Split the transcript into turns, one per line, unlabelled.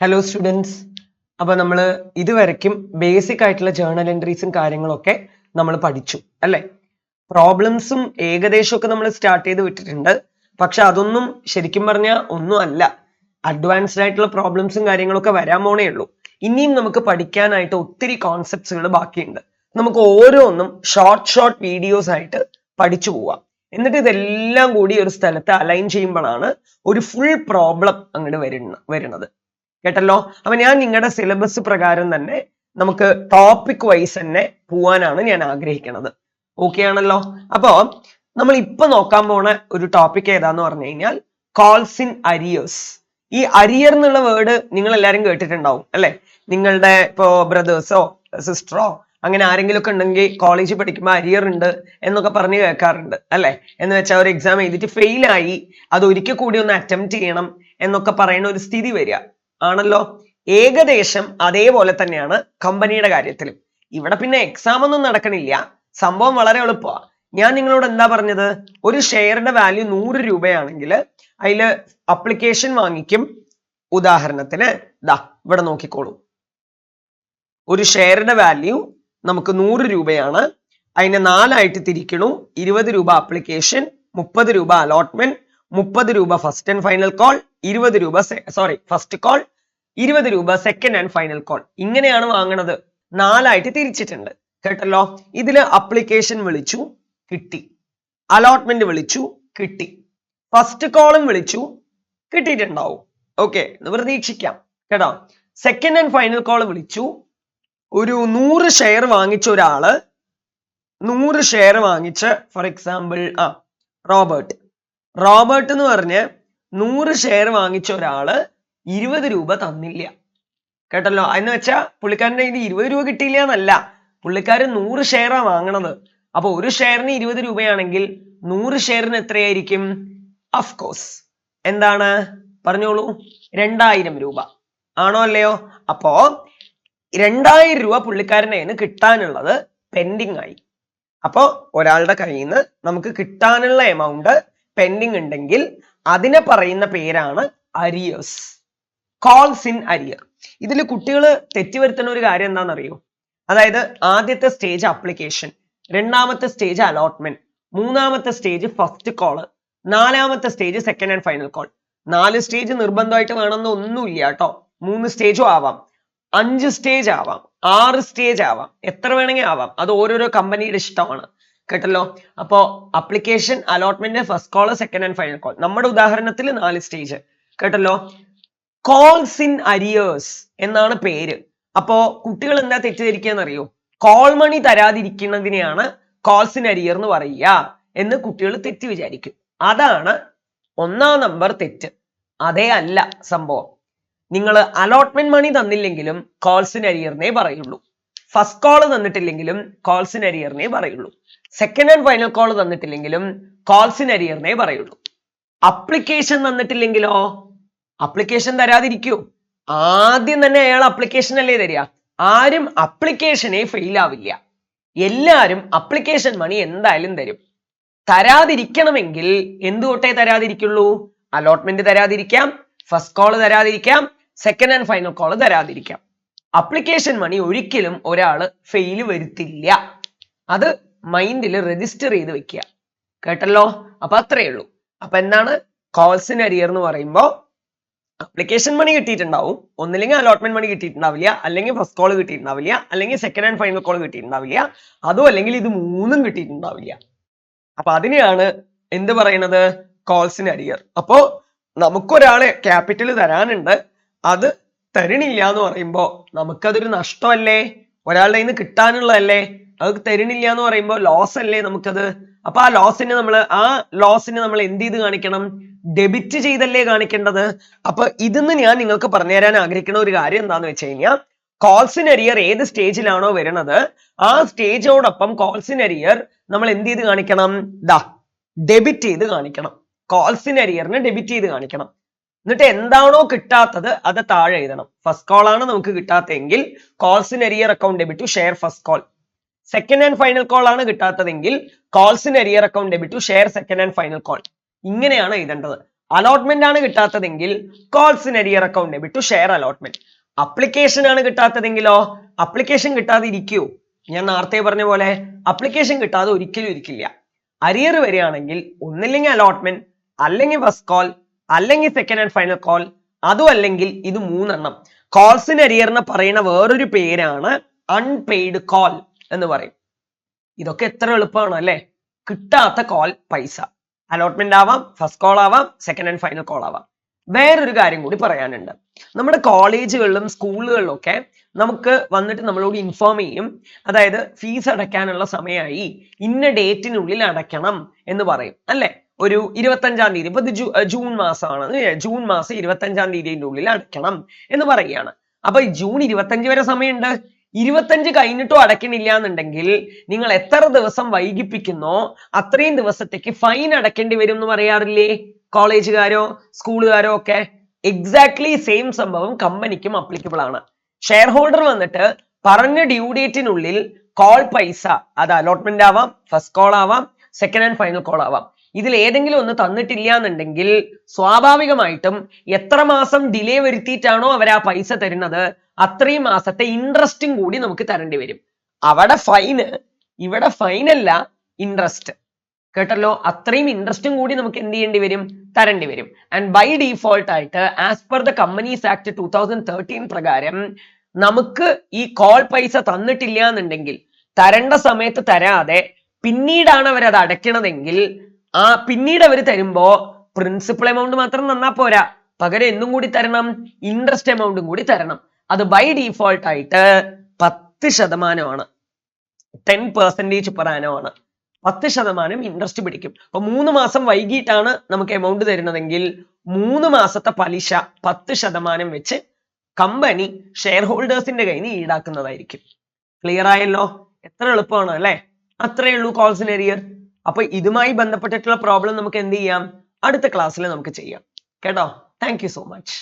Hello students. അപ്പൊ നമ്മൾ ഇതുവരയ്ക്കും basic ആയിട്ടുള്ള ജേർണൽ എൻട്രീസും കാര്യങ്ങളൊക്കെ നമ്മൾ പഠിച്ചു അല്ലെ. പ്രോബ്ലംസും ഏകദേശമൊക്കെ നമ്മൾ സ്റ്റാർട്ട് ചെയ്ത് വിട്ടിട്ടുണ്ട്. പക്ഷെ അതൊന്നും ശരിക്കും പറഞ്ഞാൽ ഒന്നും അല്ല. അഡ്വാൻസ്ഡ് ആയിട്ടുള്ള പ്രോബ്ലംസും കാര്യങ്ങളൊക്കെ വരാൻ പോണേ ഉള്ളൂ. ഇനിയും നമുക്ക് പഠിക്കാനായിട്ട് ഒത്തിരി കോൺസെപ്റ്റ്സുകൾ ബാക്കിയുണ്ട്. നമുക്ക് ഓരോന്നും ഷോർട്ട് വീഡിയോസ് ആയിട്ട് പഠിച്ചു പോവാം. എന്നിട്ട് ഇതെല്ലാം കൂടി ഒരു സ്ഥലത്ത് അലൈൻ ചെയ്യുമ്പോഴാണ് ഒരു ഫുൾ പ്രോബ്ലം അങ്ങോട്ട് വരുന്നത്. കേട്ടല്ലോ. അപ്പൊ ഞാൻ നിങ്ങളുടെ സിലബസ് പ്രകാരം തന്നെ നമുക്ക് ടോപ്പിക് വൈസ് തന്നെ പോവാനാണ് ഞാൻ ആഗ്രഹിക്കുന്നത്. ഓക്കെ ആണല്ലോ. അപ്പോ നമ്മൾ ഇപ്പൊ നോക്കാൻ പോണ ഒരു ടോപ്പിക് ഏതാന്ന് പറഞ്ഞു കഴിഞ്ഞാൽ കോൾസ് ഇൻ അരിയേഴ്സ്. ഈ അരിയർ എന്നുള്ള വേർഡ് നിങ്ങൾ എല്ലാരും കേട്ടിട്ടുണ്ടാവും അല്ലെ. നിങ്ങളുടെ ഇപ്പോ ബ്രദേഴ്സോ സിസ്റ്ററോ അങ്ങനെ ആരെങ്കിലും ഒക്കെ ഉണ്ടെങ്കിൽ കോളേജിൽ പഠിക്കുമ്പോൾ അരിയർ ഉണ്ട് എന്നൊക്കെ പറഞ്ഞ് കേൾക്കാറുണ്ട് അല്ലെ. എന്ന് വെച്ചാൽ ഒരു എക്സാം എഴുതിയിട്ട് ഫെയിൽ ആയി, അത് ഒരിക്കൽ കൂടി ഒന്ന് അറ്റംപ്റ്റ് ചെയ്യണം എന്നൊക്കെ പറയുന്ന ഒരു സ്ഥിതി വരിക ആണല്ലോ. ഏകദേശം അതേപോലെ തന്നെയാണ് കമ്പനിയുടെ കാര്യത്തിലും. ഇവിടെ പിന്നെ എക്സാം ഒന്നും നടക്കണില്ല, സംഭവം വളരെ എളുപ്പമാണ്. ഞാൻ നിങ്ങളോട് എന്താ പറഞ്ഞത്, ഒരു ഷെയറിന്റെ വാല്യൂ 100 രൂപയാണെങ്കിൽ അതില് അപ്ലിക്കേഷൻ വാങ്ങിക്കും. ഉദാഹരണത്തിന് ദാ ഇവിടെ നോക്കിക്കോളൂ. ഒരു ഷെയറിന്റെ വാല്യൂ നമുക്ക് 100 രൂപയാണ്. അതിനെ 4 ആയിട്ട് തിരിക്കണു. 20 രൂപ അപ്ലിക്കേഷൻ, 30 രൂപ അലോട്ട്മെന്റ്, 30 രൂപ ഫസ്റ്റ് ആൻഡ് ഫൈനൽ കോൾ, 20 രൂപ ഫസ്റ്റ് കോൾ, 20 രൂപ സെക്കൻഡ് ആൻഡ് ഫൈനൽ കോൾ. ഇങ്ങനെയാണ് വാങ്ങണത്. 4 ആയിട്ട് തിരിച്ചിട്ടുണ്ട്. കേട്ടല്ലോ. ഇതില് അപ്ലിക്കേഷൻ വിളിച്ചു, കിട്ടി. അലോട്ട്മെന്റ് വിളിച്ചു, കിട്ടി. ഫസ്റ്റ് കോളും വിളിച്ചു, കിട്ടിയിട്ടുണ്ടാവും. ഓക്കെ, പ്രതീക്ഷിക്കാം കേട്ടോ. സെക്കൻഡ് ആൻഡ് ഫൈനൽ കോൾ വിളിച്ചു. ഒരു 100 ഷെയർ വാങ്ങിച്ച ഒരാള് 100 ഷെയർ വാങ്ങിച്ച്, ഫോർ എക്സാമ്പിൾ റോബർട്ട് എന്ന് പറഞ്ഞ് 100 ഷെയർ വാങ്ങിച്ച ഒരാള് 20 രൂപ തന്നില്ല. കേട്ടല്ലോ. എന്ന് വെച്ചാ പുള്ളിക്കാരൻ്റെ കയ്യിൽ 20 രൂപ കിട്ടിയില്ല എന്നല്ല, പുള്ളിക്കാരൻ 100 ഷെയറാ വാങ്ങണത്. അപ്പൊ ഒരു ഷെയറിന് 20 രൂപയാണെങ്കിൽ 100 ഷെയറിന് എത്രയായിരിക്കും? അഫ്കോഴ്സ് എന്താണ് പറഞ്ഞോളൂ, 2000 രൂപ ആണോ അല്ലയോ? അപ്പോ 2000 രൂപ പുള്ളിക്കാരൻ്റെ കയ്യിൽ നിന്ന് കിട്ടാനുള്ളത് പെൻഡിങ് ആയി. അപ്പോ ഒരാളുടെ കയ്യിൽ നിന്ന് നമുക്ക് കിട്ടാനുള്ള എമൗണ്ട് പെൻഡിങ് ഉണ്ടെങ്കിൽ അതിനെ പറയുന്ന പേരാണ് അരിയേഴ്സ്, കോൾസ് ഇൻ അരിയർ. ഇതിൽ കുട്ടികൾ തെറ്റുവരുത്തുന്ന ഒരു കാര്യം എന്താണെന്നറിയോ? അതായത് ആദ്യത്തെ സ്റ്റേജ് അപ്ലിക്കേഷൻ, രണ്ടാമത്തെ സ്റ്റേജ് അലോട്ട്മെന്റ്, മൂന്നാമത്തെ സ്റ്റേജ് ഫസ്റ്റ് കോള്, നാലാമത്തെ stage second and final call. 4 stage നിർബന്ധമായിട്ട് വേണമെന്ന് ഒന്നുമില്ല കേട്ടോ. 3 സ്റ്റേജും ആവാം, 5 സ്റ്റേജ് ആവാം, 6 സ്റ്റേജ് ആവാം, എത്ര വേണമെങ്കിൽ ആവാം. അത് ഓരോരോ കമ്പനിയുടെ ഇഷ്ടമാണ്. കേട്ടല്ലോ. അപ്പോ application, allotment, first call, second and final call. നമ്മുടെ ഉദാഹരണത്തിൽ 4 സ്റ്റേജ്. കേട്ടല്ലോ. കോൾസ് ഇൻ അരിയേഴ്സ് എന്നാണ് പേര്. അപ്പോ കുട്ടികൾ എന്താ തെറ്റിദ്ധരിക്കുകയെന്ന് അറിയോ? കോൾ മണി തരാതിരിക്കുന്നതിനെയാണ് കോൾസ് ഇൻ അരിയർ എന്ന് പറയുക എന്ന് കുട്ടികൾ തെറ്റ് വിചാരിക്കും. അതാണ് 1ാം നമ്പർ തെറ്റ്. അതേ അല്ല സംഭവം. നിങ്ങൾ അലോട്ട്മെന്റ് മണി തന്നില്ലെങ്കിലും കോൾസ് ഇൻ അരിയറിനെ പറയുള്ളൂ. ഫസ്റ്റ് കോൾ തന്നിട്ടില്ലെങ്കിലും കോൾസ് ഇൻ അരിയറിനെ പറയുള്ളൂ. സെക്കൻഡ് ആൻഡ് ഫൈനൽ കോൾ തന്നിട്ടില്ലെങ്കിലും കോൾസ് ഇൻ അരിയറിനെ പറയുള്ളൂ. അപ്ലിക്കേഷൻ തന്നിട്ടില്ലെങ്കിലോ? അപ്ലിക്കേഷൻ തരാതിരിക്കൂ? ആദ്യം തന്നെ അയാൾ അപ്ലിക്കേഷൻ അല്ലേ തരിക. ആരും അപ്ലിക്കേഷനെ ഫെയിൽ ആവില്ല. എല്ലാരും അപ്ലിക്കേഷൻ മണി എന്തായാലും തരും. തരാതിരിക്കണമെങ്കിൽ എന്തുകൊണ്ടേ തരാതിരിക്കുള്ളൂ? അലോട്ട്മെന്റ് തരാതിരിക്കാം, ഫസ്റ്റ് കോൾ തരാതിരിക്കാം, സെക്കൻഡ് ആൻഡ് ഫൈനൽ കോൾ തരാതിരിക്കാം. അപ്ലിക്കേഷൻ മണി ഒരിക്കലും ഒരാള് ഫെയിൽ വരുത്തില്ല. അത് മൈൻഡിൽ രജിസ്റ്റർ ചെയ്ത് വെക്കുക. കേട്ടല്ലോ. അപ്പൊ അത്രയേ ഉള്ളൂ. അപ്പൊ എന്താണ് കോൾസ് ഇൻ അരിയർ എന്ന് പറയുമ്പോ? അപ്ലിക്കേഷൻ മണി കിട്ടിയിട്ടുണ്ടാവും, ഒന്നില്ലെങ്കിൽ അലോട്ട്മെന്റ് മണി കിട്ടിയിട്ടുണ്ടാവില്ല, അല്ലെങ്കിൽ ഫസ്റ്റ് കോൾ കിട്ടിയിട്ടുണ്ടാവില്ല, അല്ലെങ്കിൽ സെക്കൻഡ് ആൻഡ് ഫൈനൽ കോൾ കിട്ടിയിട്ടുണ്ടാവില്ല, അതോ അല്ലെങ്കിൽ ഇത് 3ഉം കിട്ടിയിട്ടുണ്ടാവില്ല. അപ്പൊ അതിനെയാണ് എന്ത് പറയുന്നത്? Calls in arrear. അപ്പോ നമുക്കൊരാളെ ക്യാപിറ്റൽ തരാനുണ്ട്, അത് തരണില്ല എന്ന് പറയുമ്പോ നമുക്കതൊരു നഷ്ടമല്ലേ? ഒരാളുടെ കയ്യിൽ നിന്ന് കിട്ടാനുള്ളതല്ലേ? അത് തരണില്ല എന്ന് പറയുമ്പോൾ ലോസ് അല്ലേ നമുക്കത്? അപ്പൊ ആ ലോസിനെ നമ്മൾ എന്ത് ചെയ്ത് കാണിക്കണം? ഡെബിറ്റ് ചെയ്തല്ലേ കാണിക്കേണ്ടത്. അപ്പൊ ഇതിന്ന് ഞാൻ നിങ്ങൾക്ക് പറഞ്ഞു തരാൻ ആഗ്രഹിക്കുന്ന ഒരു കാര്യം എന്താന്ന് വെച്ച് കഴിഞ്ഞാൽ, കോൾസ് ഇൻ അരിയർ ഏത് സ്റ്റേജിലാണോ വരുന്നത് ആ സ്റ്റേജോടൊപ്പം കോൾസ് ഇൻ അരിയർ നമ്മൾ എന്ത് ചെയ്ത് കാണിക്കണം? ഡെബിറ്റ് ചെയ്ത് കാണിക്കണം. കോൾസ് ഇൻ അരിയറിനെ ഡെബിറ്റ് ചെയ്ത് കാണിക്കണം. എന്നിട്ട് എന്താണോ കിട്ടാത്തത് അത് താഴെ എഴുതണം. ഫസ്റ്റ് കോൾ ആണ് നമുക്ക് കിട്ടാത്തതെങ്കിൽ calls in arrear account debit to share first call. Second and final call ആണ് കിട്ടാത്തതെങ്കിൽ calls in arrear account debit to share second and final call. ഇങ്ങനെയാണ് എഴുതേണ്ടത്. അലോട്ട്മെന്റ് ആണ് കിട്ടാത്തതെങ്കിൽ calls in arrear account debit to share allotment. Application ആണ് കിട്ടാത്തതെങ്കിലോ application കിട്ടാതെ ഇരിക്കൂ? ഞാൻ നേരത്തെ പറഞ്ഞ പോലെ അപ്ലിക്കേഷൻ കിട്ടാതെ ഒരിക്കലും ഇരിക്കില്ല. അരിയർ വരികയാണെങ്കിൽ ഒന്നില്ലെങ്കിൽ അലോട്ട്മെന്റ്, അല്ലെങ്കിൽ ഫസ്റ്റ് കോൾ, അല്ലെങ്കിൽ സെക്കൻഡ് ആൻഡ് ഫൈനൽ കോൾ, അതും അല്ലെങ്കിൽ ഇത് മൂന്നെണ്ണം. കോൾസ് ഇൻ അരിയറിന് പറയുന്ന വേറൊരു പേരാണ് അൺപെയ്ഡ് കോൾ എന്ന് പറയും. ഇതൊക്കെ എത്ര എളുപ്പമാണ് അല്ലെ? കിട്ടാത്ത കോൾ പൈസ. അലോട്ട്മെന്റ് ആവാം, ഫസ്റ്റ് കോൾ ആവാം, സെക്കൻഡ് ആൻഡ് ഫൈനൽ കോൾ ആവാം. വേറൊരു കാര്യം കൂടി പറയാനുണ്ട്. നമ്മുടെ കോളേജുകളിലും സ്കൂളുകളിലും ഒക്കെ നമുക്ക് വന്നിട്ട് നമ്മളോട് ഇൻഫോം ചെയ്യും, അതായത് ഫീസ് അടയ്ക്കാനുള്ള സമയമായി, ഇന്ന ഡേറ്റിനുള്ളിൽ അടയ്ക്കണം എന്ന് പറയും അല്ലെ? ഒരു 25-ാം തീയതി, ഇപ്പൊ ജൂൺ മാസമാണ്, ജൂൺ മാസം 25-ാം തീയതിന്റെ ഉള്ളിൽ അടയ്ക്കണം എന്ന് പറയുകയാണ്. അപ്പൊ ജൂൺ 25 വരെ സമയമുണ്ട്. 25 കഴിഞ്ഞിട്ടും അടയ്ക്കണില്ല എന്നുണ്ടെങ്കിൽ നിങ്ങൾ എത്ര ദിവസം വൈകിപ്പിക്കുന്നോ അത്രയും ദിവസത്തേക്ക് ഫൈൻ അടയ്ക്കേണ്ടി വരും എന്ന് പറയാറില്ലേ കോളേജുകാരോ സ്കൂളുകാരോ ഒക്കെ? എക്സാക്ട്ലി സെയിം സംഭവം കമ്പനിക്കും അപ്ലിക്കബിൾ ആണ്. ഷെയർ ഹോൾഡർ വന്നിട്ട് പറഞ്ഞ ഡ്യൂ ഡേറ്റിനുള്ളിൽ കോൾ പൈസ, അത് അലോട്ട്മെന്റ് ആവാം, ഫസ്റ്റ് കോൾ ആവാം, സെക്കൻഡ് ആൻഡ് ഫൈനൽ കോൾ ആവാം, ഇതിൽ ഏതെങ്കിലും ഒന്ന് തന്നിട്ടില്ല എന്നുണ്ടെങ്കിൽ സ്വാഭാവികമായിട്ടും എത്ര മാസം ഡിലേ വരുത്തിയിട്ടാണോ അവർ ആ പൈസ തരുന്നത് അത്രയും മാസത്തെ ഇൻട്രസ്റ്റും കൂടി നമുക്ക് തരേണ്ടി വരും. അവിടെ ഫൈന്, ഇവിടെ ഫൈനല്ല ഇൻട്രസ്റ്റ്. കേട്ടല്ലോ? അത്രയും ഇൻട്രസ്റ്റും കൂടി നമുക്ക് എന്ത് ചെയ്യേണ്ടി വരും? തരേണ്ടി വരും. ആൻഡ് ബൈ ഡീഫോൾട്ട് ആയിട്ട് as per the companies act 2013 പ്രകാരം നമുക്ക് ഈ കോൾ പൈസ തന്നിട്ടില്ല എന്നുണ്ടെങ്കിൽ, തരേണ്ട സമയത്ത് തരാതെ പിന്നീടാണ് അവർ അത് അടയ്ക്കണതെങ്കിൽ, ആ പിന്നീട് അവർ തരുമ്പോ പ്രിൻസിപ്പൽ എമൗണ്ട് മാത്രം തന്നാ പോരാ, പകരം എന്തും കൂടി തരണം, ഇൻട്രസ്റ്റ് എമൗണ്ടും കൂടി തരണം. അത് ബൈ ഡീഫോൾട്ട് ആയിട്ട് 10% 10% per annum ആണ്. 10% ഇൻട്രസ്റ്റ് പിടിക്കും. അപ്പൊ 3 മാസം വൈകിട്ടാണ് നമുക്ക് എമൗണ്ട് തരുന്നതെങ്കിൽ 3 മാസത്തെ പലിശ 10% വെച്ച് കമ്പനി ഷെയർ ഹോൾഡേഴ്സിന്റെ കയ്യിൽ നിന്ന് ഈടാക്കുന്നതായിരിക്കും. ക്ലിയർ ആയല്ലോ? എത്ര എളുപ്പമാണ് അല്ലെ? അത്രയേ ഉള്ളൂ കോൾസ് ഇൻ അരിയർ. അപ്പൊ ഇതുമായി ബന്ധപ്പെട്ടിട്ടുള്ള പ്രോബ്ലം നമുക്ക് എന്ത് ചെയ്യാം? അടുത്ത ക്ലാസ്സിൽ നമുക്ക് ചെയ്യാം. കേട്ടോ? Thank you so much.